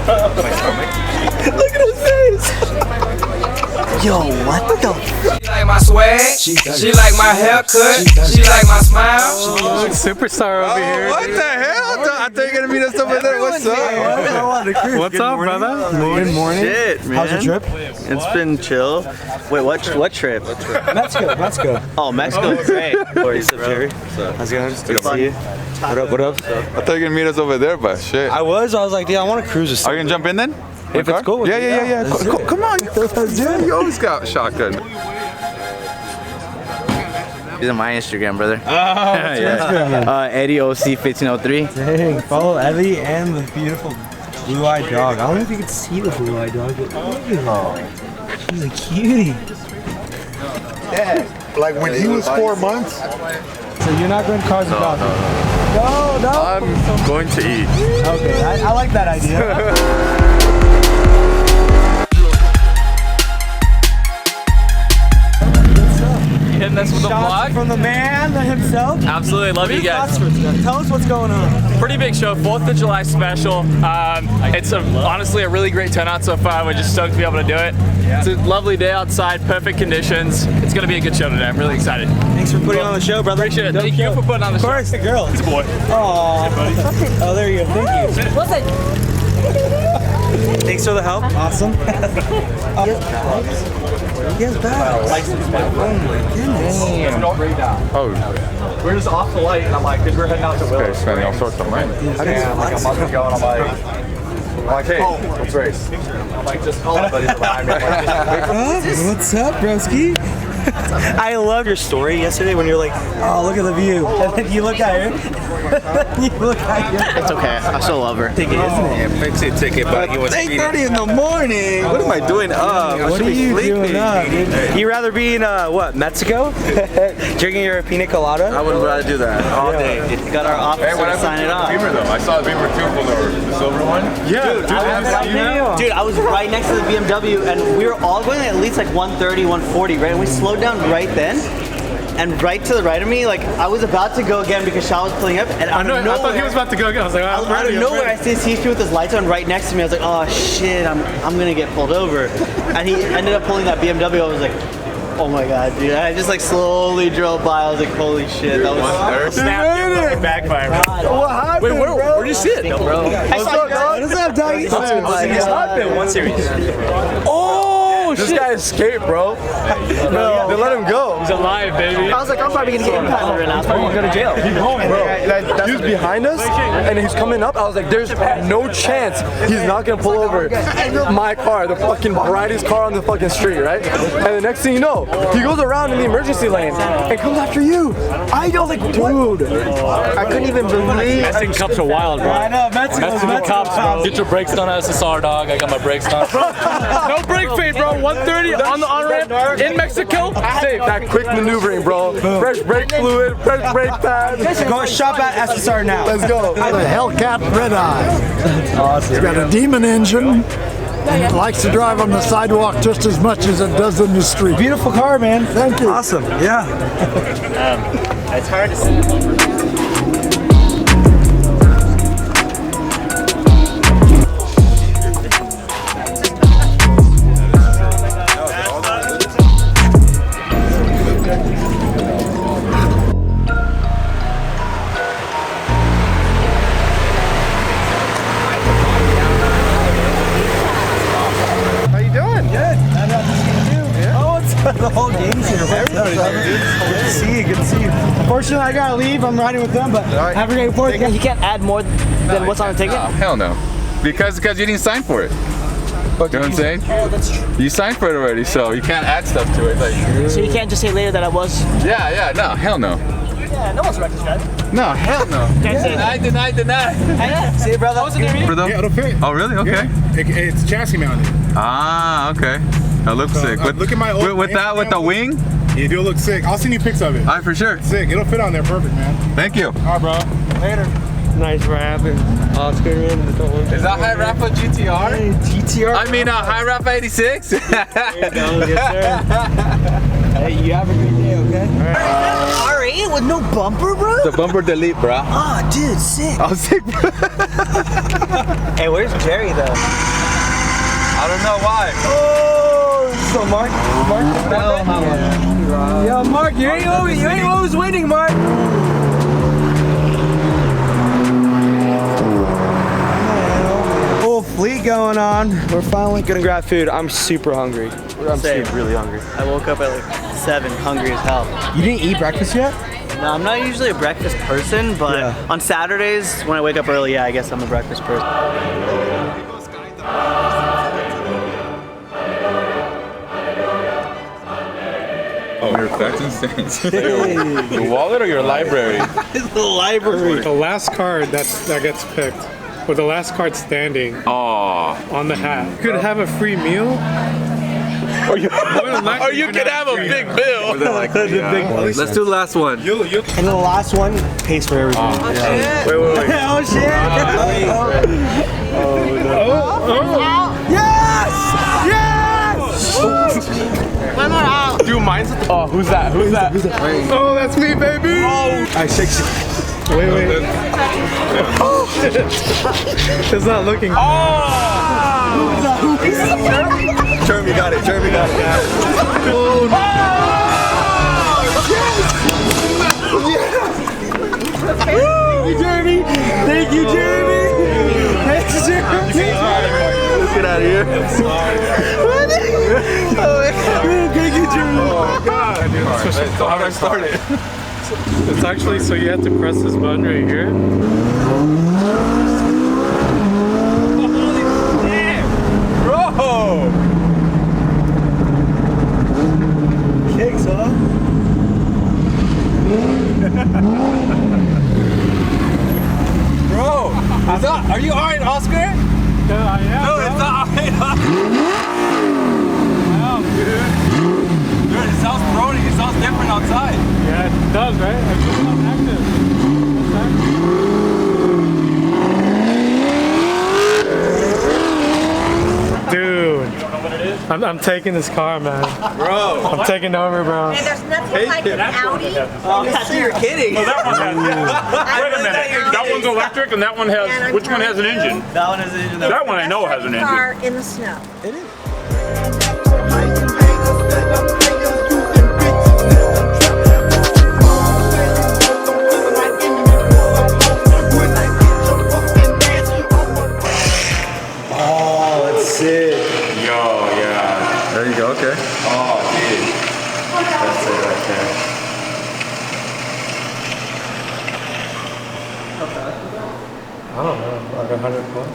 Look at his face. Yo, what the? She like my swag, she like my haircut, she like my smile. Superstar over here. What the hell? I thought you were gonna meet us over there. What's up? What's up, brother? Good morning. Shit, man. How's your trip? It's been chill. Wait, what trip? Mexico. Oh, Mexico. Great. What's up, Jerry? How's it going? Good to see you. What up? I thought you were gonna meet us over there, but shit. I was like, yeah, I want to cruise this. Are you gonna jump in then? If it's cool with you. Yeah. Come on. You always got shotgun. These are my Instagram, brother. Yeah. Eddie OC 1503. Dang, follow Ellie and the beautiful blue-eyed dog. I don't know if you can see the blue-eyed dog, but look at her. She's a cutie. Dad, like when he was 4 months. So you're not going to cars and dogs? No. I'm going to eat. Okay, I like that idea. Hitting us with a vlog from the man himself. Absolutely, love you guys. Tell us what's going on. Pretty big show, 4th of July special. It's honestly a really great turnout so far. We're just stoked to be able to do it. It's a lovely day outside, perfect conditions. It's gonna be a good show today. I'm really excited. Thanks for putting on the show, brother. Appreciate it. Thank you for putting on the show. Of course, the girl. It's a boy. Oh, there you go. Thank you. What's it? Thanks for the help. Awesome. Yes, bags. Oh my goodness. Oh. We're just off the light, and I'm like, because we're heading out to Willow. Okay, spending all sorts of money. Like a month ago, and I'm like, hey, let's race. I'm like, just call buddies behind me. What's up, broski? I love your story yesterday when you're like, oh, look at the view. And then you look at her. You look at her. It's okay. I still love her. Ticket, isn't it? Yeah, fix it ticket, but he was 8:30 in the morning. What am I doing up? What are you doing up, dude? You rather be in, Mexico? Drinking your pina colada? I would rather do that all day. Got our officer to sign it off. Beamer though. I saw the Beamer 2 pulled over. The silver one. Yeah, dude, I was right next to the BMW, and we were all going at least like 130, 140, right? And we slowed down right then, and right to the right of me, like I was about to go again because Shaw was pulling up, and I thought he was about to go again. I was like, out of nowhere, I see CSP with his lights on right next to me. I was like, oh shit, I'm gonna get pulled over, and he ended up pulling that BMW. I was like, oh my god, dude! I just like slowly drove by. I was like, holy shit, that was Snap, backfire. What happened, Wait, where'd you see it, bro? What's up, dog? What's up, doggy? One series. Oh, This guy escaped, bro. No. They let him go. He's alive, baby. I was like, I'm probably gonna get impounded right now. I'm probably gonna go to jail. Keep going, bro. He was behind us, and he's coming up. I was like, there's no chance he's not gonna pull over my car, the fucking brightest car on the fucking street, right? And the next thing you know, he goes around in the emergency lane and comes after you. I was like, dude, I couldn't even believe. Mexican cops are wild, bro. I know, Mexican cops, bro. Get your brakes done, SSR, dog. I got my brakes done. No brake fade, bro. 130 on the on-ramp in Mexico. Safe. That quick maneuvering, bro. Fresh brake fluid, fresh brake pads. Go shop at SSR now. Let's go. The Hellcat Red Eye. That's awesome. It's got a demon engine. And it likes to drive on the sidewalk just as much as it does in the street. Beautiful car, man. Thank you. Awesome. Yeah. It's hard to see. The whole game's here. Good to see you. Good to see you. Unfortunately, I gotta leave. I'm riding with them, but have a great 4th. You can't add more than what's on the ticket? Hell no. Because you didn't sign for it. You know what I'm saying? Oh, that's true. You signed for it already, so you can't add stuff to it. Like, So you can't just say later that I was. yeah, no, hell no. Yeah, no one's wrecked this guy. No, hell no. Deny. See you, brother. Yeah, it'll fit. Oh, really? Okay. It's chassis mounted. Ah, okay. That looks sick. Look at my old with the wing? Yeah, it'll look sick. I'll send you pics of it. All right, for sure. Sick. It'll fit on there perfect, man. Thank you. All right, bro. Later. Nice rap and Oscar in. Is that High Rappa GTR? GTR. I mean, High Rappa 86? There you go. Yes, sir. Hey, you have a great day, okay? Ari, with no bumper, bro? The bumper delete, bro. Ah, dude, sick. I was sick, bro. Hey, where's Jerry though? I don't know why. Oh, so Mark. Yo, Mark, you ain't always winning, Mark. Full fleet going on. We're finally gonna grab food. I'm super hungry. I'm really hungry. I woke up at like 7, hungry as hell. You didn't eat breakfast yet? No, I'm not usually a breakfast person, but on Saturdays when I wake up early, yeah, I guess I'm a breakfast person. Oh, you're collecting things. Your wallet or your library? The library. The last card that gets picked, or the last card standing on the hat. You could have a free meal. Or you could have a big bill. Let's do the last one. And the last one pays for everything. Wait. Oh shit! Yes! One more out. Dude, mine's at the... Oh, who's that? Who's that? Oh, that's me, baby. I shake. Wait. It's not looking. Jeremy got it. Thank you, Jeremy. Thank you, Jeremy. Thanks, Jeremy. Let's get out of here. Thank you, Jeremy. Oh God, dude. How do I start it? It's actually so you have to press this button right here. Bro! Kicks, huh? Bro! Are you alright, Oscar? Yeah, I am. No, it's not alright, Oscar. Wow, dude. Dude, it sounds throaty. It sounds different outside. Yeah, it does, right? I'm active. Dude, I'm taking this car, man. Bro. I'm taking over, bro. And there's nothing like an Audi. Oh, you're kidding. Wait a minute. That one's electric and that one has, which one has an engine? That one has an engine. That one I know has an engine. Car in the snow. It is. Oh, that's sick. Yo, yeah. There you go, okay. Oh, dude. That's it right there. I don't know, like 100 plus.